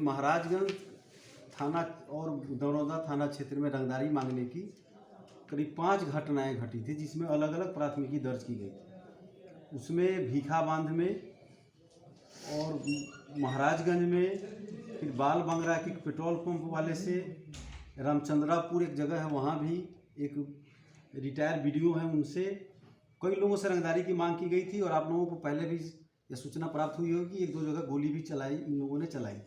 महाराजगंज थाना और दरौदा थाना क्षेत्र में रंगदारी मांगने की करीब 5 घटनाएं घटी थी, जिसमें अलग अलग प्राथमिकी दर्ज की गई थी। उसमें भीखा बांध में और महाराजगंज में, फिर बाल बंगरा के पेट्रोल पंप वाले से, रामचंद्रापुर एक जगह है वहाँ भी एक रिटायर वीडियो है, उनसे कई लोगों से रंगदारी की मांग की गई थी। और आप लोगों को पहले भी यह सूचना प्राप्त हुई होगी कि 1-2 जगह गोली भी चलाई, इन लोगों ने चलाई।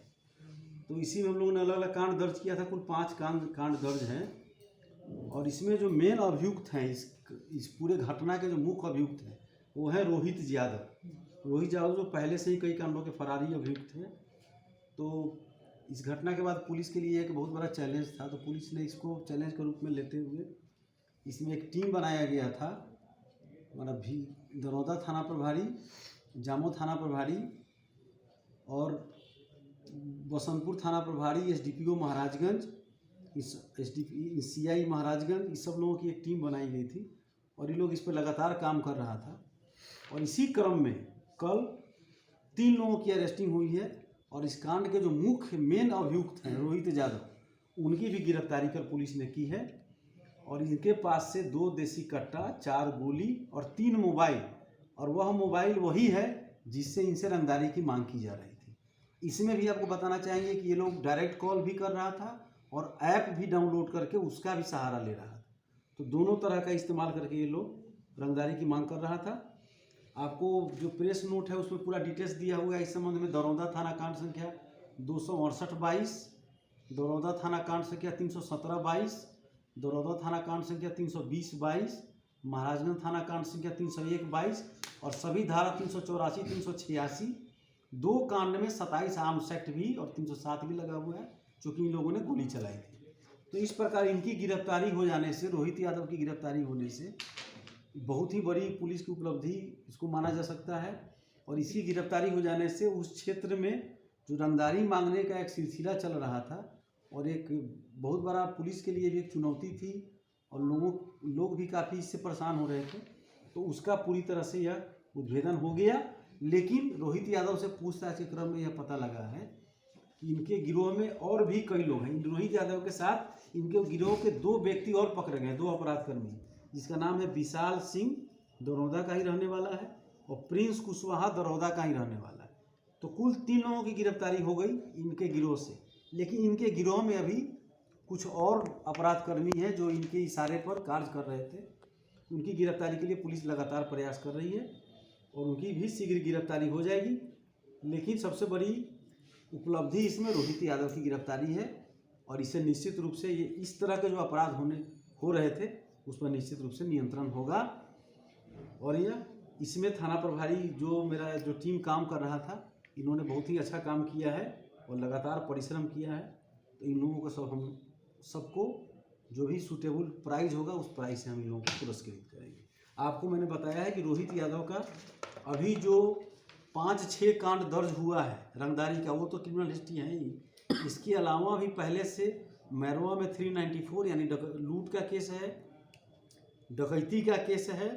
तो इसी में हम लोगों ने अलग अलग कांड दर्ज किया था। कुल 5 कांड दर्ज हैं। और इसमें जो मेन अभियुक्त हैं, इस पूरे घटना के जो मुख्य अभियुक्त हैं वो है रोहित यादव, जो पहले से ही कई कांडों के फरारी अभियुक्त हैं। तो इस घटना के बाद पुलिस के लिए एक बहुत बड़ा चैलेंज था, तो पुलिस ने इसको चैलेंज के रूप में लेते हुए इसमें एक टीम बनाया गया था। मतलब भी दरौदा थाना प्रभारी, जामो थाना प्रभारी और बसंतपुर थाना प्रभारी, एसडीपीओ महाराजगंज, सीआई महाराजगंज, इस सब लोगों की एक टीम बनाई गई थी और ये लोग इस पर लगातार काम कर रहा था। और इसी क्रम में कल 3 लोगों की अरेस्टिंग हुई है और इस कांड के जो मुख्य मेन अभियुक्त हैं रोहित यादव, उनकी भी गिरफ्तारी कर पुलिस ने की है। और इनके पास से 2 देसी कट्टा, 4 गोली और 3 मोबाइल, और वह मोबाइल वही है जिससे इनसे रंगदारी की मांग की जा रही थी। इसमें भी आपको बताना चाहेंगे कि ये लोग डायरेक्ट कॉल भी कर रहा था और ऐप भी डाउनलोड करके उसका भी सहारा ले रहा था। तो दोनों तरह का इस्तेमाल करके ये लोग रंगदारी की मांग कर रहा था। आपको जो प्रेस नोट है उसमें पूरा डिटेल्स दिया हुआ है इस संबंध में। दरौदा थाना कांड संख्या 268-22, दरौदा थाना कांड संख्या 317-22, दरौदा थाना कांड संख्या 320-22, महाराजगंज थाना कांड संख्या 301-22 और सभी धारा 384-386, 2 कांड में 27 आर्म्स एक्ट भी और 307 भी लगा हुआ है, चूँकि इन लोगों ने गोली चलाई थी। तो इस प्रकार इनकी गिरफ्तारी हो जाने से, रोहित यादव की गिरफ्तारी होने से बहुत ही बड़ी पुलिस की उपलब्धि इसको माना जा सकता है। और इसकी गिरफ्तारी हो जाने से उस क्षेत्र में जो रंगदारी मांगने का एक सिलसिला चल रहा था और एक बहुत बड़ा पुलिस के लिए भी एक चुनौती थी और लोग भी काफ़ी इससे परेशान हो रहे थे, तो उसका पूरी तरह से यह उद्भेदन हो गया। लेकिन रोहित यादव से पूछताछ के क्रम में यह पता लगा है कि इनके गिरोह में और भी कई लोग हैं। रोहित यादव के साथ इनके गिरोह के 2 व्यक्ति और पकड़े गए, 2 अपराधकर्मी, जिसका नाम है विशाल सिंह, दरौदा का ही रहने वाला है, और प्रिंस कुशवाहा, दरौदा का ही रहने वाला है। तो कुल 3 लोगों की गिरफ्तारी हो गई इनके गिरोह से। लेकिन इनके गिरोह में अभी कुछ और अपराधकर्मी हैं जो इनके इशारे पर कार्य कर रहे थे। उनकी गिरफ्तारी के लिए पुलिस लगातार प्रयास कर रही है और उनकी भी शीघ्र गिरफ्तारी हो जाएगी। लेकिन सबसे बड़ी उपलब्धि इसमें रोहित यादव की गिरफ्तारी है और इससे निश्चित रूप से ये इस तरह के जो अपराध हो रहे थे उस पर निश्चित रूप से नियंत्रण होगा। और यह इसमें थाना प्रभारी जो टीम काम कर रहा था, इन्होंने बहुत ही अच्छा काम किया है और लगातार परिश्रम किया है। तो इन लोगों को हम सबको जो भी सूटेबल प्राइज होगा उस प्राइज से हम इन लोगों को पुरस्कृत करेंगे। आपको मैंने बताया है कि रोहित यादव का अभी जो 5-6 कांड दर्ज हुआ है रंगदारी का, वो तो क्रिमिनल हिस्ट्री है ही। इसके अलावा भी पहले से मैरवा में 394 यानी लूट का केस है, डकैती का केस है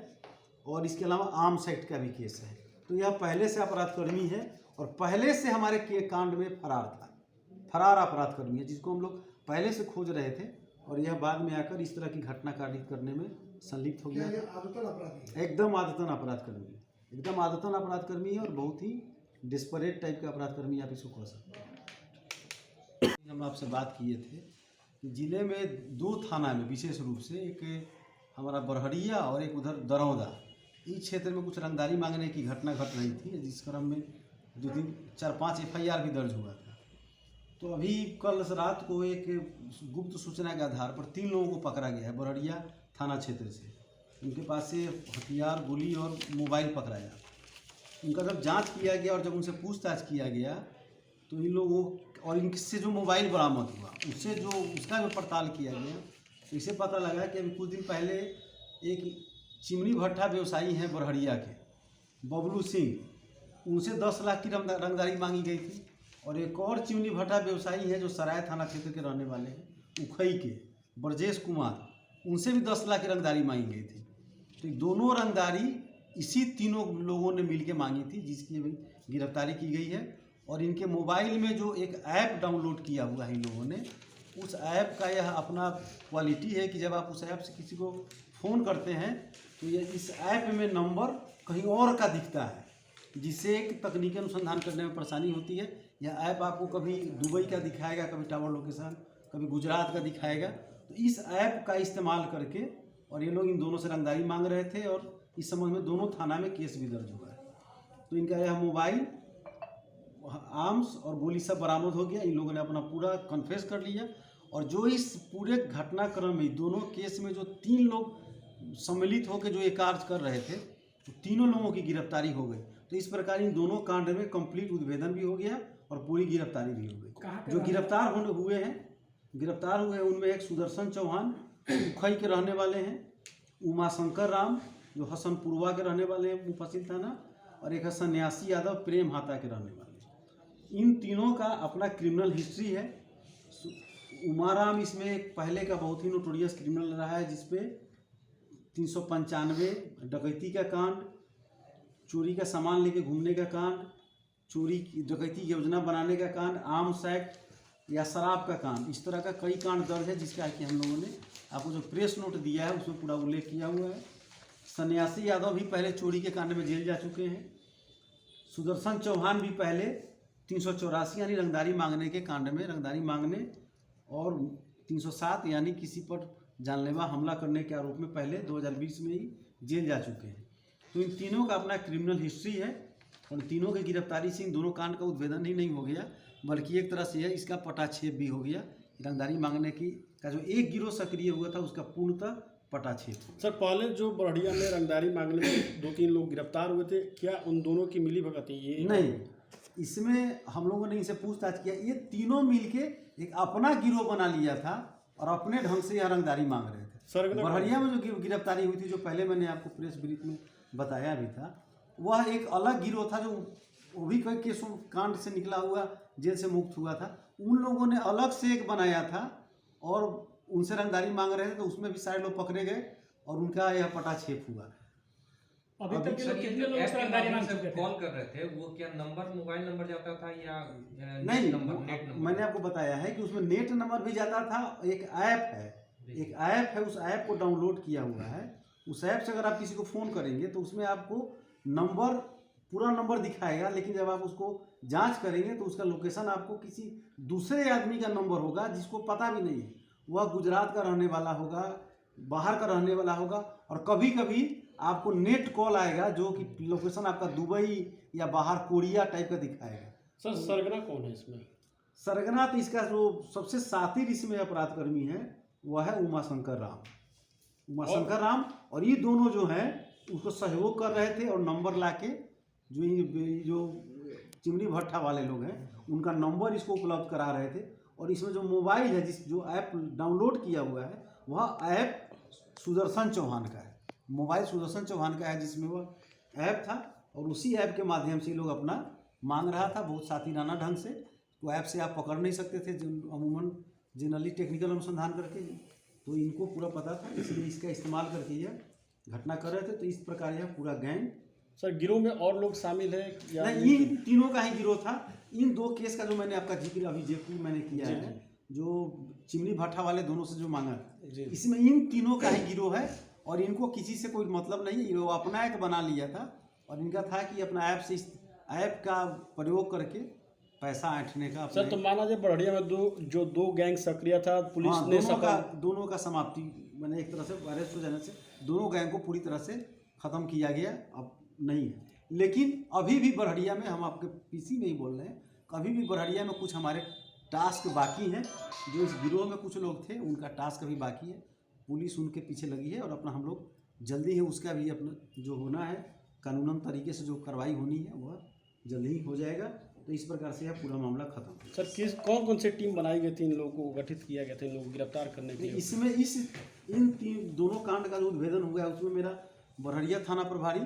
और इसके अलावा आर्म्स एक्ट का भी केस है। तो यह पहले से अपराधकर्मी है और पहले से हमारे कांड में फरार अपराधकर्मी है, जिसको हम लोग पहले से खोज रहे थे और यह बाद में आकर इस तरह की घटना कारित करने में संलिप्त हो गया। एकदम आदतन अपराधकर्मी है और बहुत ही डिस्परेट टाइप का अपराधकर्मी आप इसको कह सकते हैं। हम आपसे बात किए थे कि जिले में 2 थाना में विशेष रूप से, एक हमारा बरहरिया और एक उधर दरौदा, इस क्षेत्र में कुछ रंगदारी मांगने की घटना घट रही थी, जिस क्रम में 4-5 FIR भी दर्ज हुआ था। तो अभी कल रात को एक गुप्त सूचना के आधार पर 3 लोगों को पकड़ा गया है बरहरिया थाना क्षेत्र से। उनके पास से हथियार, गोली और मोबाइल पकड़ाया। उनका जब जांच किया गया और जब उनसे पूछताछ किया गया तो इन लोगों और इनसे जो मोबाइल बरामद हुआ उसका भी पड़ताल किया गया, तो इसे पता लगा कि अभी कुछ दिन पहले एक चिमनी भट्ठा व्यवसायी हैं बरहरिया के, बबलू सिंह, उनसे 10 लाख की रंगदारी मांगी गई थी और एक और चिमनी भट्टा व्यवसायी है जो सराय थाना क्षेत्र के रहने वाले हैं, उखई के ब्रजेश कुमार, उनसे भी 10 लाख की रंगदारी मांगी गई थी। तो दोनों रंगदारी इसी तीनों लोगों ने मिलकर मांगी थी, जिसकी अभी गिरफ्तारी की गई है। और इनके मोबाइल में जो एक ऐप डाउनलोड किया हुआ है इन लोगों ने, उस ऐप का यह अपना क्वालिटी है कि जब आप उस ऐप से किसी को फ़ोन करते हैं तो ये इस ऐप में नंबर कहीं और का दिखता है, जिससे एक तकनीकी अनुसंधान करने में परेशानी होती है। यह ऐप आपको कभी दुबई का दिखाएगा, कभी टावर लोकेशन, कभी गुजरात का दिखाएगा। तो इस ऐप का इस्तेमाल करके और ये लोग इन दोनों से रंगदारी मांग रहे थे और इस संबंध में दोनों थाना में केस भी दर्ज हुआ है। तो इनका यह मोबाइल, आर्म्स और गोली सब बरामद हो गया। इन लोगों ने अपना पूरा कन्फेस कर लिया। और जो इस पूरे घटनाक्रम में दोनों केस में जो 3 लोग सम्मिलित होकर जो ये कार्य कर रहे थे, तो तीनों लोगों की गिरफ्तारी हो गई। तो इस प्रकार इन दोनों कांड में कंप्लीट उद्भेदन भी हो गया और पूरी गिरफ्तारी भी हो गई। जो गिरफ्तार हुए हैं उनमें एक सुदर्शन चौहान उखई के रहने वाले हैं, उमाशंकर राम जो हसनपुरवा के रहने वाले हैं मुफस्सिल थाना, और एक है सन्यासी यादव प्रेम हाता के रहने वाले हैं। इन तीनों का अपना क्रिमिनल हिस्ट्री है। उमाराम इसमें एक पहले का बहुत ही नोटोरियस क्रिमिनल रहा है, जिसपे 395 डकैती का कांड, चोरी का सामान लेके घूमने का कांड, चोरी की डकैती योजना बनाने का कांड, आर्म्स एक्ट या शराब का कांड, इस तरह का कई कांड दर्ज है, जिसका कि हम लोगों ने आपको जो प्रेस नोट दिया है उसमें पूरा उल्लेख किया हुआ है। सन्यासी यादव भी पहले चोरी के कांड में जेल जा चुके हैं। सुदर्शन चौहान भी पहले 384 यानी रंगदारी मांगने के कांड में रंगदारी मांगने और 307 यानी किसी पर जानलेवा हमला करने के आरोप में पहले 2020 में ही जेल जा चुके हैं। तो इन तीनों का अपना क्रिमिनल हिस्ट्री है और तीनों की गिरफ्तारी से इन दोनों कांड का उद्भेदन ही नहीं हो गया, बल्कि एक तरह से है इसका पटाक्षेप भी हो गया। रंगदारी मांगने की का जो एक गिरोह सक्रिय हुआ था उसका पूर्णतः पटाक्षेप। सर, पहले जो बरहड़िया में रंगदारी मांगने में 2-3 लोग गिरफ्तार हुए थे, क्या उन दोनों की मिली भगत है? ये नहीं, इसमें हम लोगों ने इनसे पूछताछ किया, ये तीनों मिलके एक अपना गिरोह बना लिया था और अपने ढंग से यह रंगदारी मांग रहे थे। बरहड़िया में जो गिरफ्तारी हुई थी, जो पहले मैंने आपको प्रेस ब्रीफ में बताया भी था, वह एक अलग गिरोह था, जो वो भी कई केसों कांड से निकला हुआ, जेल से मुक्त हुआ था। उन लोगों ने अलग से एक बनाया था और उनसे रंगदारी मांग रहे थे, तो उसमें भी सारे लोग पकड़े गए और उनका यह पटाक्षेप हुआ। अभी तक कितने लोग से रंगदारी मांग चुके थे? कॉल कर रहे थे, वो क्या नंबर, मोबाइल नंबर जाता था या नहीं, नेट नंबर? मैंने आपको बताया है कि उसमें नेट नंबर भी जाता था। एक ऐप है, उस ऐप को डाउनलोड किया हुआ है। उस ऐप से अगर आप किसी को फ़ोन करेंगे तो उसमें आपको नंबर, पूरा नंबर दिखाएगा, लेकिन जब आप उसको जांच करेंगे तो उसका लोकेशन आपको किसी दूसरे आदमी का नंबर होगा जिसको पता भी नहीं है। वह गुजरात का रहने वाला होगा, बाहर का रहने वाला होगा, और कभी कभी आपको नेट कॉल आएगा जो कि लोकेशन आपका दुबई या बाहर कोरिया टाइप का दिखाएगा। सर, सरगना कौन है इसमें? सरगना तो इसका जो सबसे सातिर इसमें अपराधकर्मी है वह है उमाशंकर राम। और ये दोनों जो हैं उसको सहयोग कर रहे थे और नंबर लाके जो चिमनी भट्टा वाले लोग हैं उनका नंबर इसको उपलब्ध करा रहे थे। और इसमें जो मोबाइल है, जो ऐप डाउनलोड किया हुआ है, वह ऐप सुदर्शन चौहान का है। मोबाइल सुदर्शन चौहान का है जिसमें वह ऐप था, और उसी ऐप के माध्यम से लोग अपना मांग रहा था बहुत साथीराना ढंग से। तो ऐप से आप पकड़ नहीं सकते थे अमूमन जनरली टेक्निकल अनुसंधान करके, तो इनको पूरा पता था, इसलिए इसका इस्तेमाल करके यह घटना कर रहे थे। तो इस प्रकार यह पूरा गैंग। सर, गिरोह में और लोग शामिल है या नहीं? इन तीनों का ही गिरोह था। इन 2 केस का जो मैंने आपका जिक्र अभी मैंने किया है, जो चिमनी भट्टा वाले दोनों से जो मांगा, इसमें इन तीनों का ही गिरोह है और इनको किसी से कोई मतलब नहीं है। वो अपना एक बना लिया था और इनका था कि अपना ऐप से, इस ऐप का प्रयोग करके पैसा ऐंठने का। सर, तो माना जाए बरहड़िया में दो गैंग सक्रिय था, पुलिस ने दोनों का समाप्ति, मैंने एक तरह से अरेस्ट हो जाने से दोनों गैंग को पूरी तरह से ख़त्म किया गया, अब नहीं है। लेकिन अभी भी बरहड़िया में, हम आपके पीसी में ही बोल रहे हैं, अभी भी बरहड़िया में कुछ हमारे टास्क बाकी हैं। जो इस गिरोह में कुछ लोग थे उनका टास्क अभी बाकी है, पुलिस उनके पीछे लगी है और अपना हम लोग जल्दी ही उसका भी अपना जो होना है कानूनन तरीके से जो कार्रवाई होनी है वह जल्दी ही हो जाएगा। तो इस प्रकार से यह पूरा मामला खत्म। सर, कौन से टीम बनाई गई थी, इन लोगों को गठित किया गया था इन लोगों को गिरफ्तार करने के लिए? इसमें इन दोनों कांड का जो उद्भेदन हुआ है उसमें मेरा बरहड़िया थाना प्रभारी,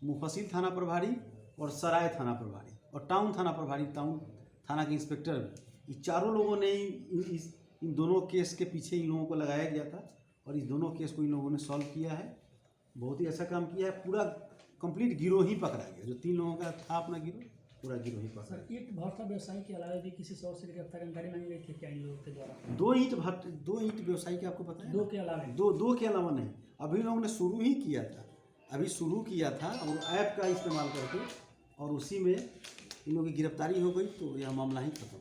मुफस्सिल थाना प्रभारी और सराय थाना प्रभारी और टाउन थाना प्रभारी, टाउन थाना के इंस्पेक्टर भी, ये चारों लोगों ने इन दोनों केस के पीछे इन लोगों को लगाया गया था और इस दोनों केस को इन लोगों ने सॉल्व किया है। बहुत ही अच्छा काम किया है। पूरा कंप्लीट गिरोह ही पकड़ा गया, जो 3 लोगों का था अपना गिरोह, पूरा गिरोह ही पकड़ा सर ईंट भट्ठा व्यवसायी के अलावा भी किसी और से गिरफ्तार जानकारी मांगी गई थी क्या इन लोगों के द्वारा? 2 ईंट व्यवसायी के आपको पता है? 2 के अलावा? दो के अलावा नहीं, अभी लोगों ने शुरू ही किया था, अभी शुरू किया था और ऐप का इस्तेमाल करके, और उसी में इन लोगों की गिरफ्तारी हो गई तो यह मामला ही खत्म।